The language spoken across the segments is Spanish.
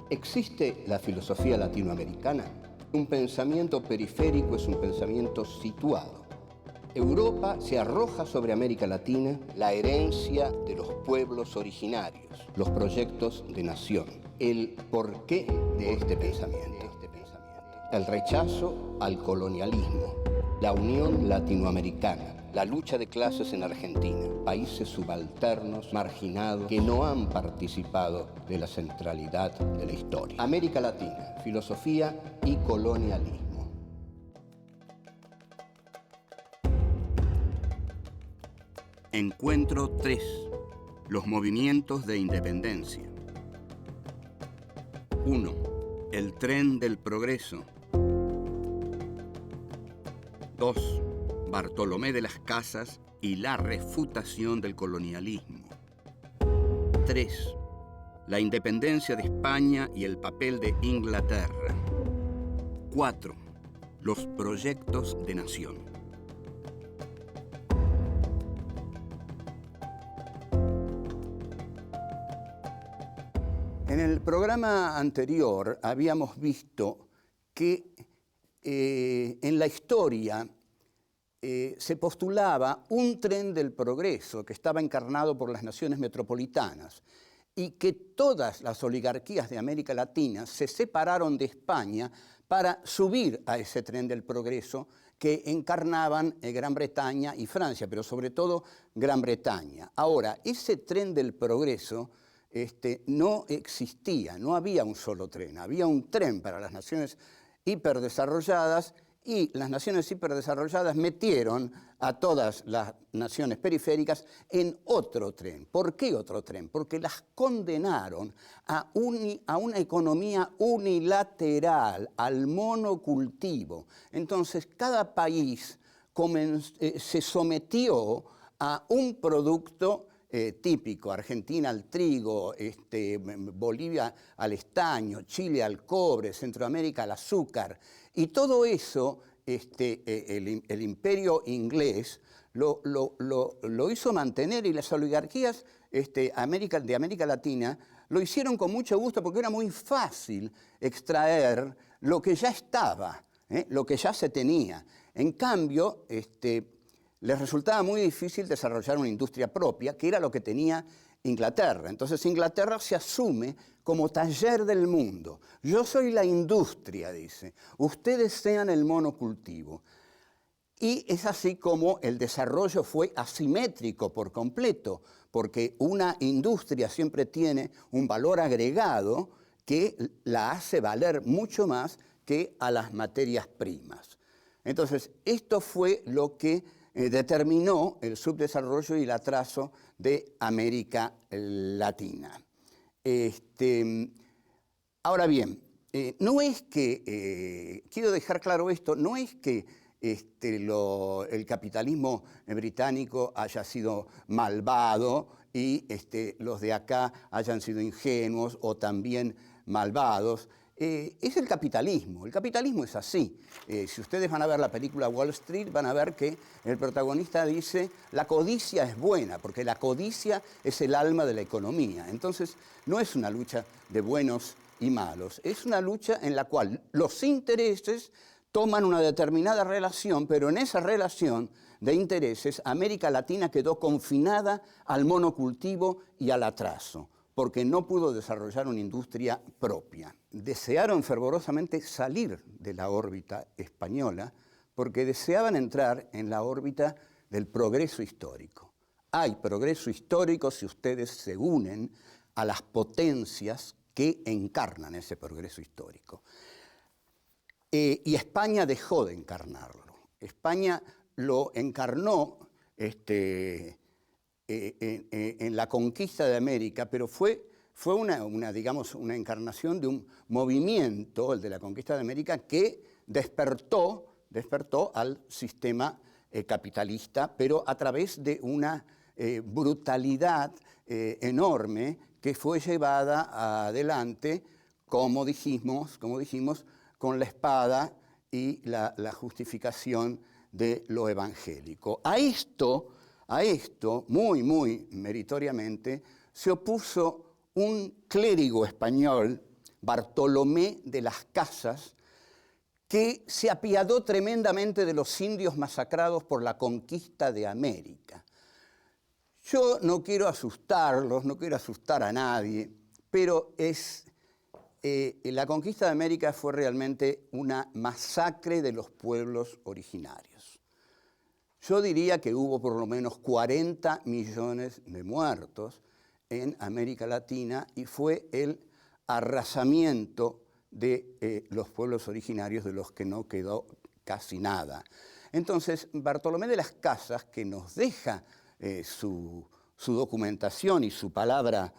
¿Existe la filosofía latinoamericana? Un pensamiento periférico es un pensamiento situado. Europa se arroja sobre América Latina la herencia de los pueblos originarios, los proyectos de nación, el porqué de este pensamiento, el rechazo al colonialismo, la unión latinoamericana, la lucha de clases en Argentina, países subalternos, marginados, que no han participado de la centralidad de la historia. América Latina, filosofía y colonialismo. Encuentro 3. Los movimientos de independencia. 1. El tren del progreso. 2. Bartolomé de las Casas y la refutación del colonialismo. 3. La independencia de España y el papel de Inglaterra. 4. Los proyectos de nación. En el programa anterior habíamos visto que en la historia se postulaba un tren del progreso que estaba encarnado por las naciones metropolitanas y que todas las oligarquías de América Latina se separaron de España para subir a ese tren del progreso que encarnaban Gran Bretaña y Francia, pero sobre todo Gran Bretaña. Ahora, ese tren del progreso no existía, no había un solo tren, había un tren para las naciones hiperdesarrolladas y las naciones hiperdesarrolladas metieron a todas las naciones periféricas en otro tren. ¿Por qué otro tren? Porque las condenaron a una economía unilateral, al monocultivo. Entonces, cada país se sometió a un producto típico, Argentina al trigo, Bolivia al estaño, Chile al cobre, Centroamérica al azúcar, y todo eso el imperio inglés lo hizo mantener, y las oligarquías de América Latina lo hicieron con mucho gusto porque era muy fácil extraer lo que ya estaba, lo que ya se tenía. En cambio, les resultaba muy difícil desarrollar una industria propia, que era lo que tenía Inglaterra. Entonces Inglaterra se asume como taller del mundo. Yo soy la industria, dice. Ustedes sean el monocultivo. Y es así como el desarrollo fue asimétrico por completo, porque una industria siempre tiene un valor agregado que la hace valer mucho más que a las materias primas. Entonces, esto fue lo que determinó el subdesarrollo y el atraso de América Latina. Ahora bien, no es que, quiero dejar claro esto, no es que el capitalismo británico haya sido malvado y los de acá hayan sido ingenuos o también malvados. Es el capitalismo es así. Si ustedes van a ver la película Wall Street, van a ver que el protagonista dice, la codicia es buena, porque la codicia es el alma de la economía. Entonces, no es una lucha de buenos y malos, es una lucha en la cual los intereses toman una determinada relación, pero en esa relación de intereses, América Latina quedó confinada al monocultivo y al atraso, porque no pudo desarrollar una industria propia. Desearon fervorosamente salir de la órbita española porque deseaban entrar en la órbita del progreso histórico. Hay progreso histórico si ustedes se unen a las potencias que encarnan ese progreso histórico. Y España dejó de encarnarlo. España lo encarnó en la conquista de América, pero fue una encarnación de un movimiento, el de la conquista de América, que despertó al sistema capitalista, pero a través de una brutalidad enorme que fue llevada adelante, como dijimos, con la espada y la justificación de lo evangélico. A esto, muy, muy meritoriamente, se opuso un clérigo español Bartolomé de las Casas, que se apiadó tremendamente de los indios masacrados por la conquista de América. Yo no quiero asustarlos, no quiero asustar a nadie, pero la conquista de América fue realmente una masacre de los pueblos originarios. Yo diría que hubo por lo menos 40 millones de muertos en América Latina y fue el arrasamiento de los pueblos originarios, de los que no quedó casi nada. Entonces, Bartolomé de las Casas, que nos deja su documentación y su palabra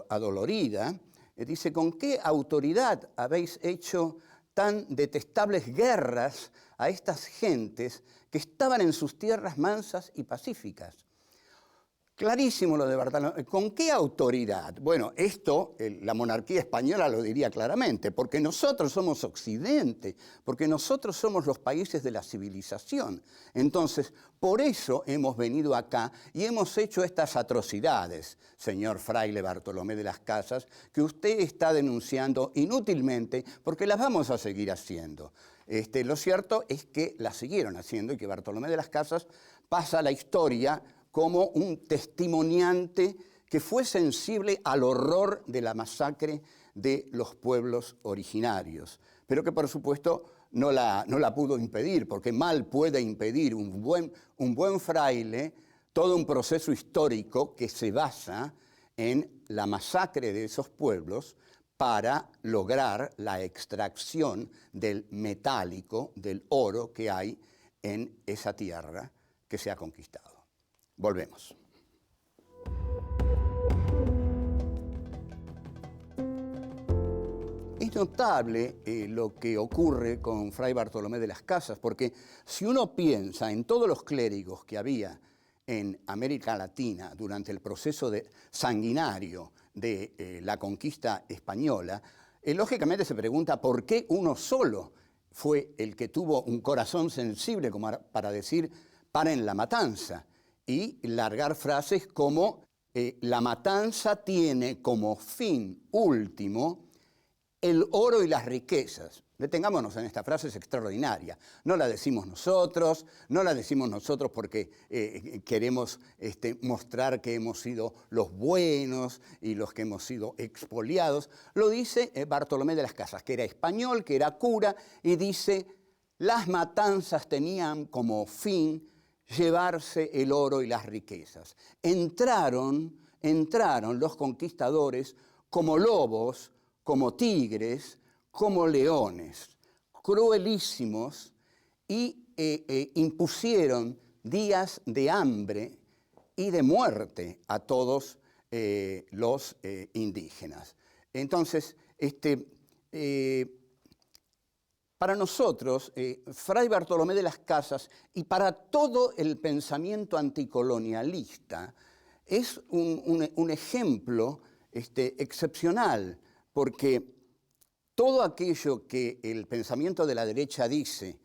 adolorida, dice: ¿con qué autoridad habéis hecho tan detestables guerras a estas gentes que estaban en sus tierras mansas y pacíficas? Clarísimo lo de Bartolomé. ¿Con qué autoridad? Bueno, esto la monarquía española lo diría claramente, porque nosotros somos Occidente, porque nosotros somos los países de la civilización. Entonces, por eso hemos venido acá y hemos hecho estas atrocidades, señor fraile Bartolomé de las Casas, que usted está denunciando inútilmente, porque las vamos a seguir haciendo. Lo cierto es que las siguieron haciendo y que Bartolomé de las Casas pasa a la historia como un testimoniante que fue sensible al horror de la masacre de los pueblos originarios, pero que por supuesto no la pudo impedir, porque mal puede impedir un buen fraile todo un proceso histórico que se basa en la masacre de esos pueblos para lograr la extracción del metálico, del oro que hay en esa tierra que se ha conquistado. Volvemos. Es notable lo que ocurre con Fray Bartolomé de las Casas, porque si uno piensa en todos los clérigos que había en América Latina durante el proceso sanguinario de la conquista española, lógicamente se pregunta por qué uno solo fue el que tuvo un corazón sensible como para decir: paren la matanza, y largar frases como la matanza tiene como fin último el oro y las riquezas. Detengámonos en esta frase, es extraordinaria. No la decimos nosotros, no la decimos nosotros porque queremos mostrar que hemos sido los buenos y los que hemos sido expoliados. Lo dice Bartolomé de las Casas, que era español, que era cura, y dice: las matanzas tenían como fin llevarse el oro y las riquezas. Entraron los conquistadores como lobos, como tigres, como leones, cruelísimos, y impusieron días de hambre y de muerte a todos los indígenas. Entonces, para nosotros, Fray Bartolomé de las Casas, y para todo el pensamiento anticolonialista, es un ejemplo excepcional, porque todo aquello que el pensamiento de la derecha dice,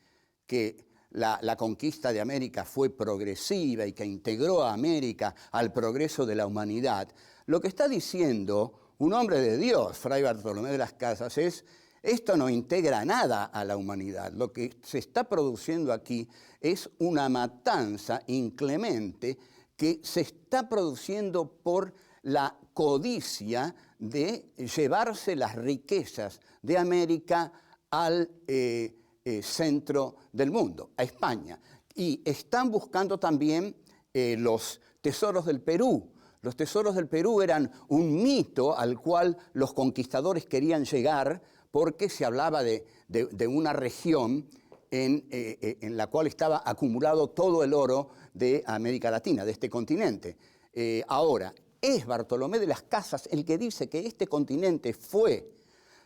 que la conquista de América fue progresiva y que integró a América al progreso de la humanidad, lo que está diciendo un hombre de Dios, Fray Bartolomé de las Casas, es: esto no integra nada a la humanidad. Lo que se está produciendo aquí es una matanza inclemente que se está produciendo por la codicia de llevarse las riquezas de América al centro del mundo, a España. Y están buscando también los tesoros del Perú. Los tesoros del Perú eran un mito al cual los conquistadores querían llegar, porque se hablaba de una región en la cual estaba acumulado todo el oro de América Latina, de este continente. Ahora, es Bartolomé de las Casas el que dice que este continente fue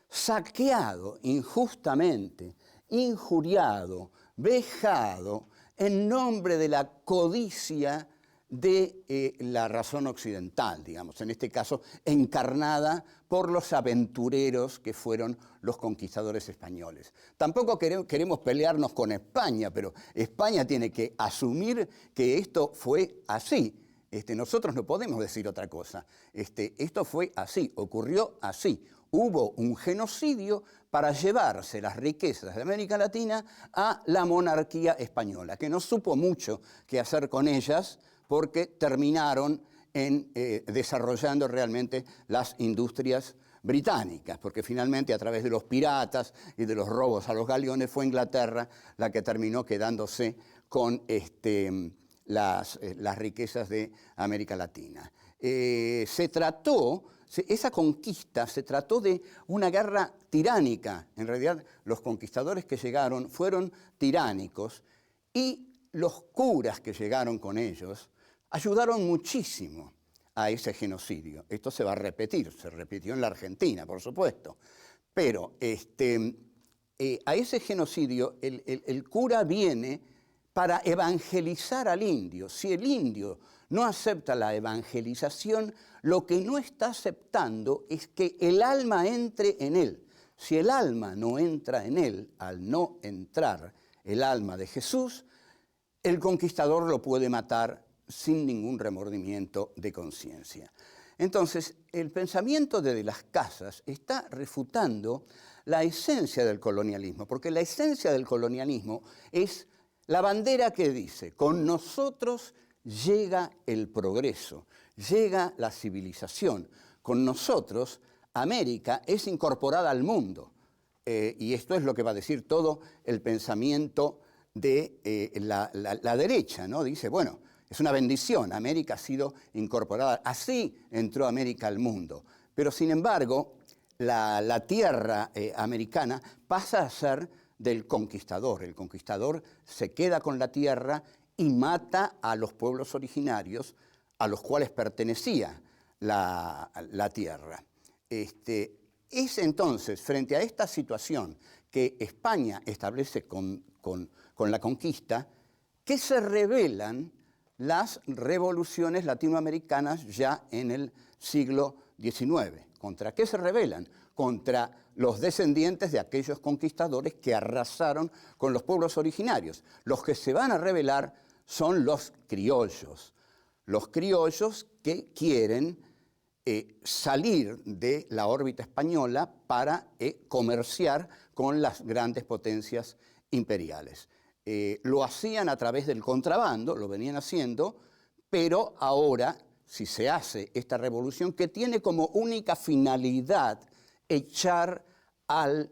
saqueado injustamente, injuriado, vejado, en nombre de la codicia de la razón occidental, digamos, en este caso encarnada por los aventureros que fueron los conquistadores españoles. Tampoco queremos pelearnos con España, pero España tiene que asumir que esto fue así. Nosotros no podemos decir otra cosa. Esto fue así, ocurrió así. Hubo un genocidio para llevarse las riquezas de América Latina a la monarquía española, que no supo mucho qué hacer con ellas porque terminaron desarrollando realmente las industrias británicas, porque finalmente a través de los piratas y de los robos a los galeones fue Inglaterra la que terminó quedándose con las riquezas de América Latina. Esa conquista se trató de una guerra tiránica. En realidad, los conquistadores que llegaron fueron tiránicos y los curas que llegaron con ellos ayudaron muchísimo a ese genocidio. Esto se va a repetir, se repitió en la Argentina, por supuesto. Pero a ese genocidio el cura viene para evangelizar al indio. Si el indio no acepta la evangelización, lo que no está aceptando es que el alma entre en él. Si el alma no entra en él, al no entrar el alma de Jesús, el conquistador lo puede matar sin ningún remordimiento de conciencia. Entonces, el pensamiento de las Casas está refutando la esencia del colonialismo, porque la esencia del colonialismo es la bandera que dice: con nosotros llega el progreso, llega la civilización, con nosotros América es incorporada al mundo. Y esto es lo que va a decir todo el pensamiento de la derecha, ¿no? Dice, bueno, es una bendición, América ha sido incorporada, así entró América al mundo. Pero sin embargo, la tierra americana pasa a ser del conquistador. El conquistador se queda con la tierra y mata a los pueblos originarios a los cuales pertenecía la tierra. Es entonces, frente a esta situación que España establece con la conquista, que se revelan las revoluciones latinoamericanas ya en el siglo XIX. ¿Contra qué se rebelan? Contra los descendientes de aquellos conquistadores que arrasaron con los pueblos originarios. Los que se van a rebelar son los criollos que quieren salir de la órbita española para comerciar con las grandes potencias imperiales. Lo hacían a través del contrabando, lo venían haciendo, pero ahora, si se hace esta revolución que tiene como única finalidad echar al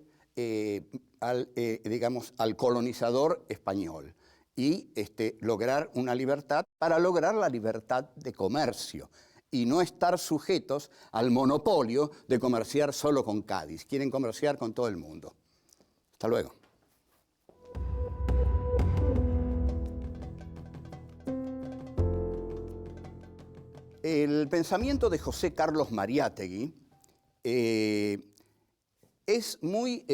colonizador español y lograr una libertad para lograr la libertad de comercio y no estar sujetos al monopolio de comerciar solo con Cádiz. Quieren comerciar con todo el mundo. Hasta luego. El pensamiento de José Carlos Mariátegui es muy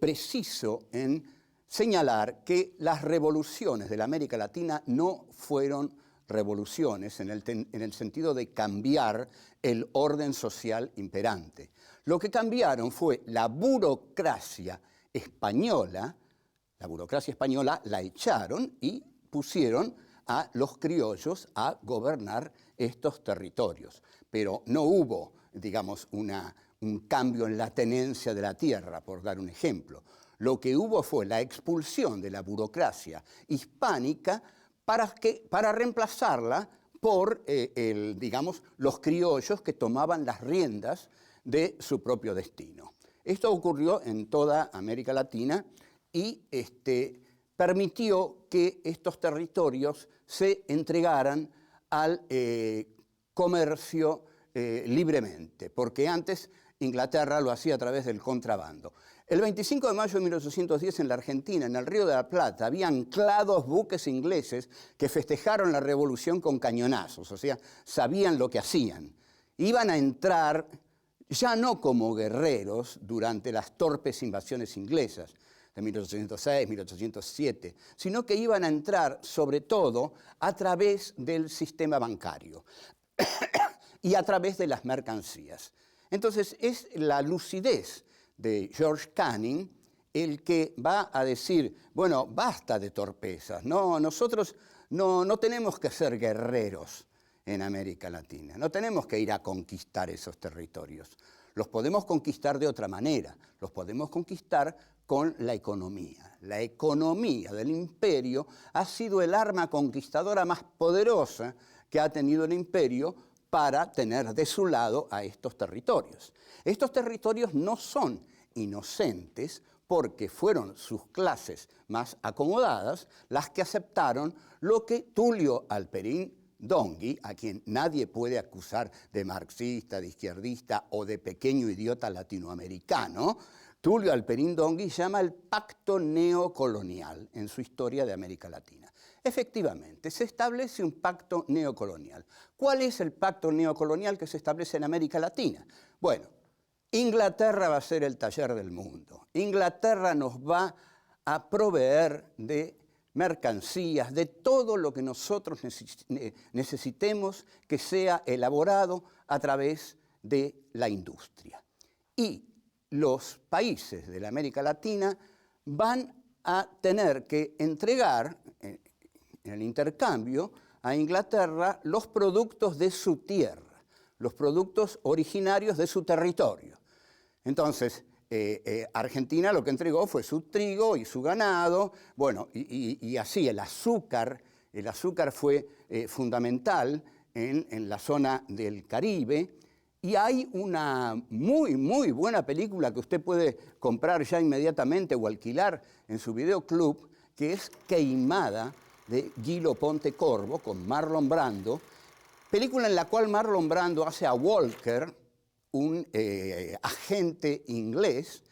preciso en señalar que las revoluciones de la América Latina no fueron revoluciones en el sentido de cambiar el orden social imperante. Lo que cambiaron fue la burocracia española la echaron y pusieron a los criollos a gobernar estos territorios. Pero no hubo, digamos, un cambio en la tenencia de la tierra, por dar un ejemplo. Lo que hubo fue la expulsión de la burocracia hispánica para reemplazarla por, los criollos que tomaban las riendas de su propio destino. Esto ocurrió en toda América Latina y permitió que estos territorios se entregaran al comercio libremente, porque antes Inglaterra lo hacía a través del contrabando. El 25 de mayo de 1810 en la Argentina, en el Río de la Plata, había anclados buques ingleses que festejaron la revolución con cañonazos, o sea, sabían lo que hacían. Iban a entrar ya no como guerreros durante las torpes invasiones inglesas de 1806, 1807, sino que iban a entrar sobre todo a través del sistema bancario y a través de las mercancías. Entonces es la lucidez de George Canning el que va a decir, bueno, basta de torpezas, no, nosotros no tenemos que ser guerreros. en América Latina. No tenemos que ir a conquistar esos territorios. Los podemos conquistar de otra manera. Los podemos conquistar con la economía. La economía del imperio ha sido el arma conquistadora más poderosa que ha tenido el imperio para tener de su lado a estos territorios. Estos territorios no son inocentes porque fueron sus clases más acomodadas las que aceptaron lo que Tulio Alperín Dongui, a quien nadie puede acusar de marxista, de izquierdista o de pequeño idiota latinoamericano, Tulio Alperín Dongui llama el pacto neocolonial en su historia de América Latina. Efectivamente, se establece un pacto neocolonial. ¿Cuál es el pacto neocolonial que se establece en América Latina? Bueno, Inglaterra va a ser el taller del mundo. Inglaterra nos va a proveer de mercancías, de todo lo que nosotros necesitemos que sea elaborado a través de la industria. Y los países de la América Latina van a tener que entregar en el intercambio a Inglaterra los productos de su tierra, los productos originarios de su territorio. Entonces, Argentina lo que entregó fue su trigo y su ganado, bueno, y así el azúcar fue fundamental en la zona del Caribe, y hay una muy, muy buena película que usted puede comprar ya inmediatamente o alquilar en su videoclub, que es Queimada, de Gilo Pontecorvo, con Marlon Brando, película en la cual Marlon Brando hace a Walker, un agente inglés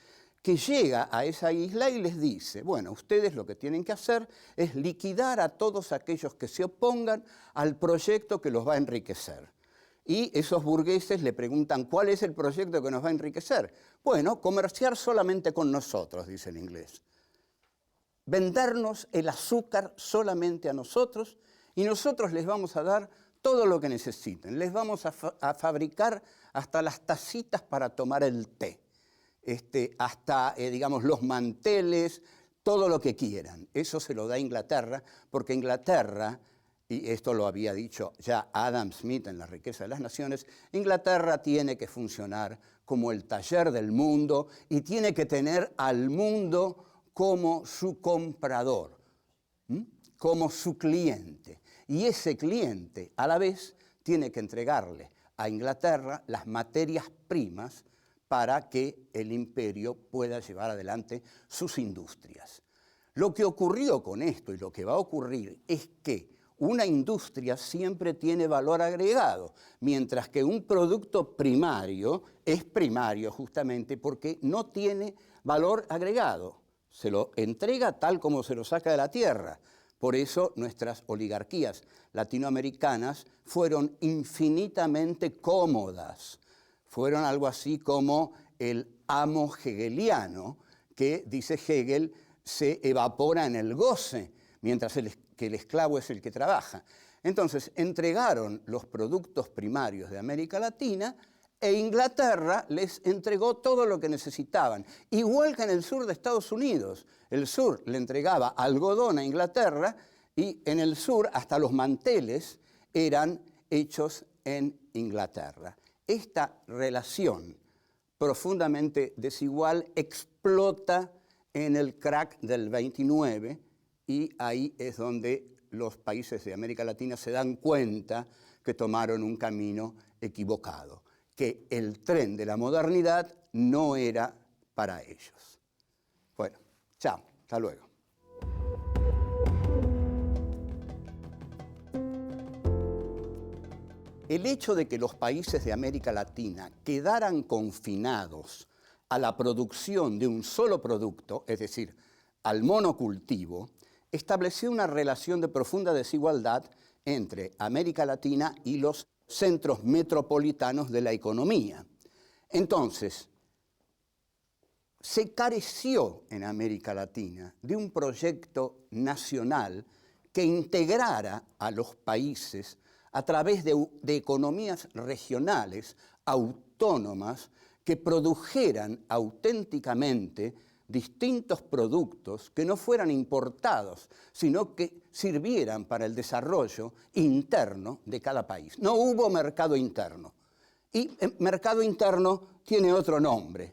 que llega a esa isla y les dice, bueno, ustedes lo que tienen que hacer es liquidar a todos aquellos que se opongan al proyecto que los va a enriquecer. Y esos burgueses le preguntan, ¿cuál es el proyecto que nos va a enriquecer? Bueno, comerciar solamente con nosotros, dice el inglés. Vendernos el azúcar solamente a nosotros y nosotros les vamos a dar todo lo que necesiten. Les vamos a fabricar hasta las tacitas para tomar el té, hasta, digamos, los manteles, todo lo que quieran. Eso se lo da Inglaterra, porque Inglaterra, y esto lo había dicho ya Adam Smith en La riqueza de las naciones, Inglaterra tiene que funcionar como el taller del mundo y tiene que tener al mundo como su comprador, como su cliente. Y ese cliente, a la vez, tiene que entregarle a Inglaterra las materias primas para que el imperio pueda llevar adelante sus industrias. Lo que ocurrió con esto y lo que va a ocurrir es que una industria siempre tiene valor agregado, mientras que un producto primario es primario justamente porque no tiene valor agregado. Se lo entrega tal como se lo saca de la tierra. Por eso nuestras oligarquías latinoamericanas fueron infinitamente cómodas. Fueron algo así como el amo hegeliano, que, dice Hegel, se evapora en el goce, mientras que el esclavo es el que trabaja. Entonces, entregaron los productos primarios de América Latina e Inglaterra les entregó todo lo que necesitaban. Igual que en el sur de Estados Unidos. El sur le entregaba algodón a Inglaterra y en el sur hasta los manteles eran hechos en Inglaterra. Esta relación profundamente desigual explota en el crack del 29 y ahí es donde los países de América Latina se dan cuenta que tomaron un camino equivocado, que el tren de la modernidad no era para ellos. Bueno, chao, hasta luego. El hecho de que los países de América Latina quedaran confinados a la producción de un solo producto, es decir, al monocultivo, estableció una relación de profunda desigualdad entre América Latina y los centros metropolitanos de la economía. Entonces, se careció en América Latina de un proyecto nacional que integrara a los países a través de economías regionales autónomas que produjeran auténticamente distintos productos que no fueran importados, sino que sirvieran para el desarrollo interno de cada país. No hubo mercado interno. Y el mercado interno tiene otro nombre,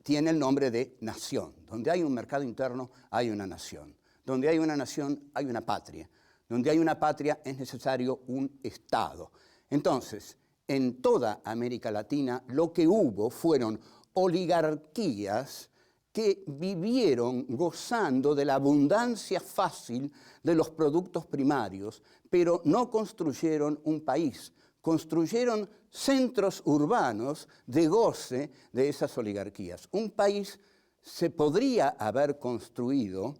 tiene el nombre de nación. Donde hay un mercado interno, hay una nación. Donde hay una nación, hay una patria. Donde hay una patria, es necesario un Estado. Entonces, en toda América Latina, lo que hubo fueron oligarquías que vivieron gozando de la abundancia fácil de los productos primarios, pero no construyeron un país. Construyeron centros urbanos de goce de esas oligarquías. Un país se podría haber construido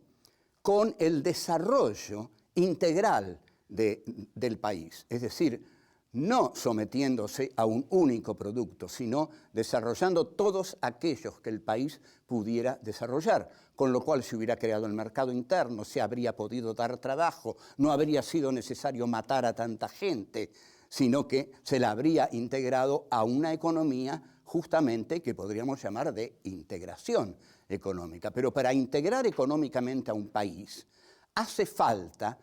con el desarrollo integral del país, es decir, no sometiéndose a un único producto, sino desarrollando todos aquellos que el país pudiera desarrollar, con lo cual se hubiera creado el mercado interno, se habría podido dar trabajo, no habría sido necesario matar a tanta gente, sino que se la habría integrado a una economía justamente que podríamos llamar de integración económica. Pero para integrar económicamente a un país hace falta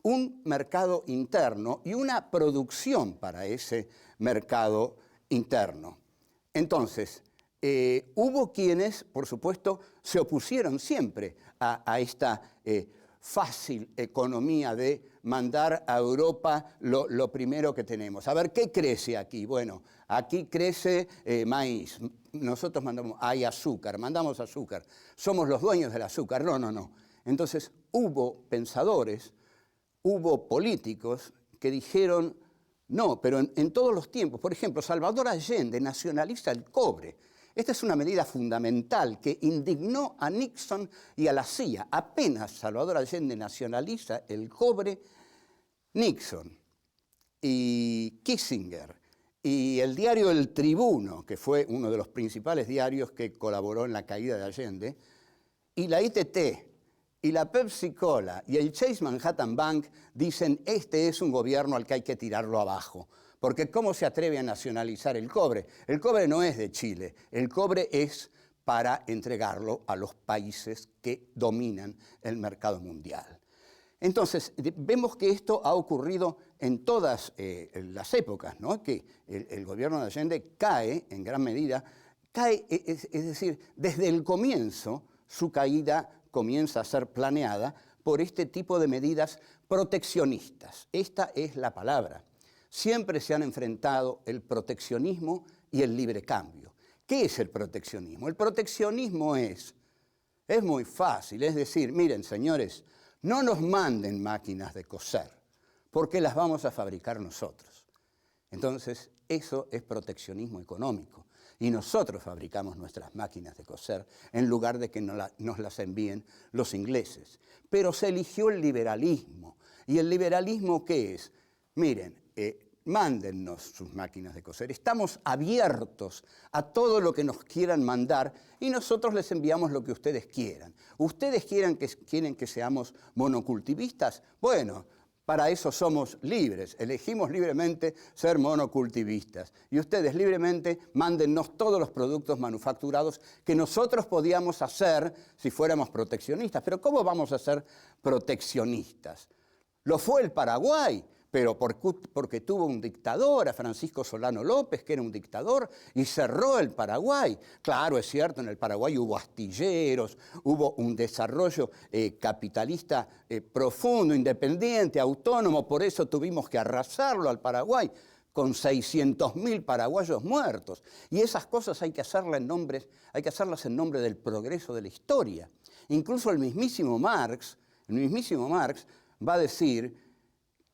un mercado interno y una producción para ese mercado interno. Entonces, hubo quienes, por supuesto, se opusieron siempre a esta fácil economía de mandar a Europa lo primero que tenemos. A ver, ¿qué crece aquí? Bueno, aquí crece maíz. Nosotros hay azúcar, mandamos azúcar. Somos los dueños del azúcar. No. Entonces, hubo pensadores, hubo políticos que dijeron, no, pero en todos los tiempos. Por ejemplo, Salvador Allende nacionaliza el cobre. Esta es una medida fundamental que indignó a Nixon y a la CIA. Apenas Salvador Allende nacionaliza el cobre, Nixon y Kissinger y el diario El Tribuno, que fue uno de los principales diarios que colaboró en la caída de Allende, y la ITT, y la Pepsi Cola y el Chase Manhattan Bank dicen, este es un gobierno al que hay que tirarlo abajo. Porque ¿cómo se atreve a nacionalizar el cobre? El cobre no es de Chile, el cobre es para entregarlo a los países que dominan el mercado mundial. Entonces, vemos que esto ha ocurrido en todas las épocas, ¿no? Que el gobierno de Allende cae, en gran medida, es decir, desde el comienzo su caída comienza a ser planeada por este tipo de medidas proteccionistas. Esta es la palabra. Siempre se han enfrentado el proteccionismo y el libre cambio. ¿Qué es el proteccionismo? El proteccionismo es muy fácil, es decir, miren señores, no nos manden máquinas de coser, porque las vamos a fabricar nosotros. Entonces, eso es proteccionismo económico. Y nosotros fabricamos nuestras máquinas de coser en lugar de que nos las envíen los ingleses. Pero se eligió el liberalismo. ¿Y el liberalismo qué es? Miren, mándennos sus máquinas de coser. Estamos abiertos a todo lo que nos quieran mandar y nosotros les enviamos lo que ustedes quieran. ¿Ustedes quieren que seamos monocultivistas? Bueno, para eso somos libres, elegimos libremente ser monocultivistas. Y ustedes libremente mándennos todos los productos manufacturados que nosotros podíamos hacer si fuéramos proteccionistas. Pero ¿cómo vamos a ser proteccionistas? Lo fue el Paraguay, pero porque tuvo un dictador, a Francisco Solano López, que era un dictador, y cerró el Paraguay. Claro, es cierto, en el Paraguay hubo astilleros, hubo un desarrollo capitalista profundo, independiente, autónomo, por eso tuvimos que arrasarlo al Paraguay, con 600.000 paraguayos muertos. Y esas cosas hay que hacerlas en nombre del progreso de la historia. Incluso el mismísimo Marx va a decir,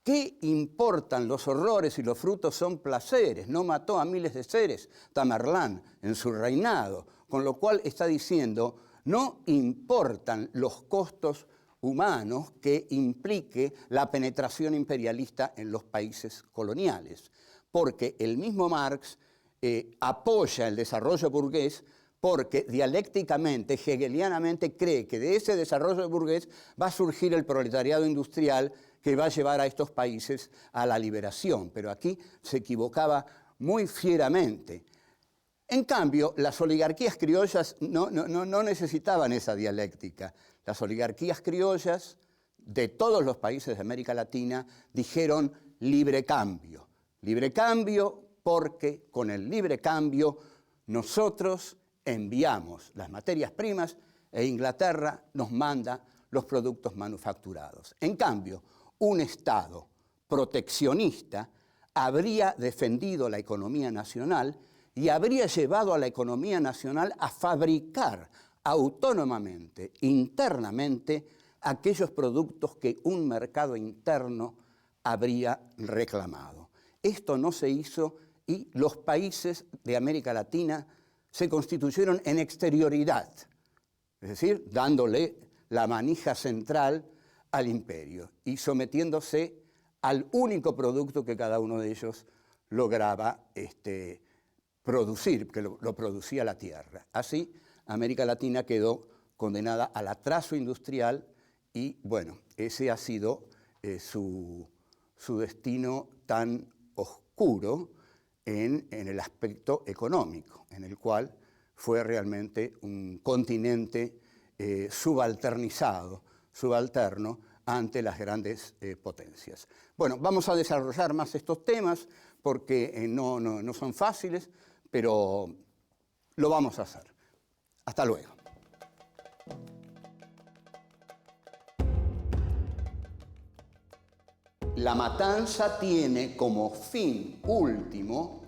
¿qué importan los horrores y los frutos son placeres? No mató a miles de seres Tamerlán en su reinado, con lo cual está diciendo, no importan los costos humanos que implique la penetración imperialista en los países coloniales, porque el mismo Marx apoya el desarrollo burgués porque dialécticamente, hegelianamente, cree que de ese desarrollo burgués va a surgir el proletariado industrial que va a llevar a estos países a la liberación. Pero aquí se equivocaba muy fieramente. En cambio, las oligarquías criollas no necesitaban esa dialéctica. Las oligarquías criollas de todos los países de América Latina dijeron libre cambio. Libre cambio porque con el libre cambio nosotros enviamos las materias primas e Inglaterra nos manda los productos manufacturados. En cambio, un Estado proteccionista habría defendido la economía nacional y habría llevado a la economía nacional a fabricar autónomamente, internamente, aquellos productos que un mercado interno habría reclamado. Esto no se hizo y los países de América Latina se constituyeron en exterioridad, es decir, dándole la manija central al imperio y sometiéndose al único producto que cada uno de ellos lograba producir, que lo producía la tierra. Así, América Latina quedó condenada al atraso industrial y, bueno, ese ha sido su destino tan oscuro en el aspecto económico, en el cual fue realmente un continente subalterno ante las grandes potencias. Bueno, vamos a desarrollar más estos temas porque no son fáciles, pero lo vamos a hacer. Hasta luego. La matanza tiene como fin último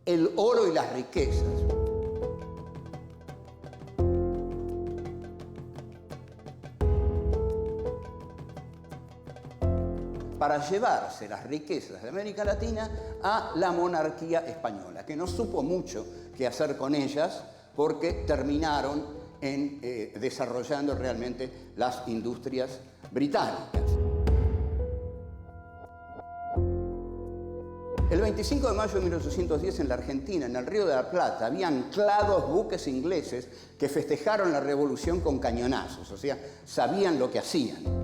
el oro y las riquezas. Para llevarse las riquezas de América Latina a la monarquía española, que no supo mucho qué hacer con ellas porque terminaron desarrollando realmente las industrias británicas. El 25 de mayo de 1810 en la Argentina, en el Río de la Plata, había anclados buques ingleses que festejaron la revolución con cañonazos, o sea, sabían lo que hacían.